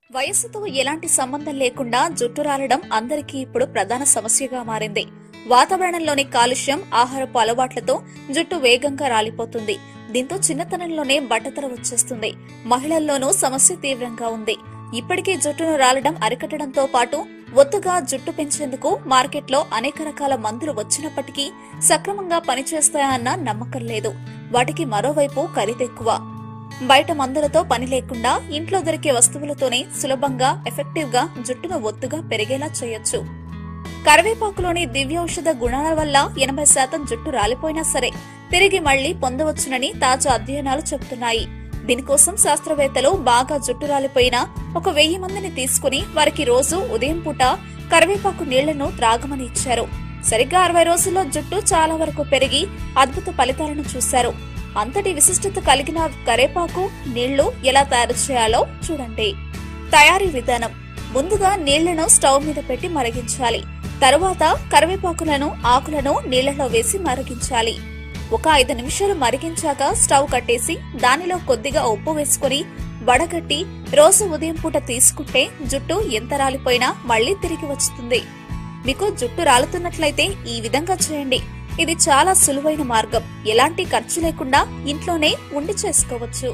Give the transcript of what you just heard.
వయస్సుతో ఎలాంటి సంబంధం లేకుండా జుట్టు రాలడం అందరికీ ఇప్పుడు ప్రధాన సమస్యగా మారింది. వాతావరణంలోని కాలుష్యం, ఆహారపు అలవాట్లతో జుట్టు వేగంగా రాలిపోతుంది. దీంతో చిన్నతనంలోనే బట్టతల వచ్చేస్తుంది. మహిళల్లోనూ సమస్య తీవ్రంగా ఉంది. ఇప్పటికీ జుట్టును రాలడం అరికట్టడంతో పాటు ఒత్తుగా జుట్టు పెంచేందుకు మార్కెట్లో అనేక రకాల మందులు వచ్చినప్పటికీ సక్రమంగా పనిచేస్తాయన్న నమ్మకం లేదు. వాటికి మరోవైపు ఖరీదెక్కువ. బయట మందులతో పని లేకుండా ఇంట్లో దొరికే వస్తువులతోనే సులభంగా, ఎఫెక్టివ్ గా జుట్టును ఒత్తుగా పెరిగేలా చేయొచ్చు. కరివేపాకులోని దివ్యౌషధ గుణాల వల్ల 80% జుట్టు రాలిపోయినా సరే తిరిగి మళ్లీ పొందవచ్చునని తాజా అధ్యయనాలు చెబుతున్నాయి. దీనికోసం శాస్త్రవేత్తలు బాగా జుట్టు రాలిపోయిన 1000 మందిని తీసుకుని వారికి రోజు ఉదయం పూట కరివేపాకు నీళ్లను త్రాగమని ఇచ్చారు. సరిగ్గా 60 రోజుల్లో జుట్టు చాలా వరకు పెరిగి అద్భుత ఫలితాలను చూశారు. అంతటి విశిష్టత కలిగిన కరివేపాకు నీళ్లు ఎలా తయారు చేయాలో చూడండి. తయారీ విధానం: ముందుగా నీళ్లను స్టవ్ మీద పెట్టి మరిగించాలి. తరువాత కరివేపాకులను, ఆకులను నీళ్లలో వేసి మరిగించాలి. ఒక 5 నిమిషాలు మరిగించాక స్టవ్ కట్టేసి దానిలో కొద్దిగా ఉప్పు వేసుకుని వడగట్టి రోజు ఉదయం పూట తీసుకుంటే జుట్టు ఎంత రాలిపోయినా మళ్లీ తిరిగి వస్తుంది. మీకు జుట్టు రాలుతున్నట్లయితే ఈ విధంగా చేయండి. ఇది చాలా సులువైన మార్గం. ఎలాంటి ఖర్చు లేకుండా ఇంట్లోనే ఉండి చేసుకోవచ్చు.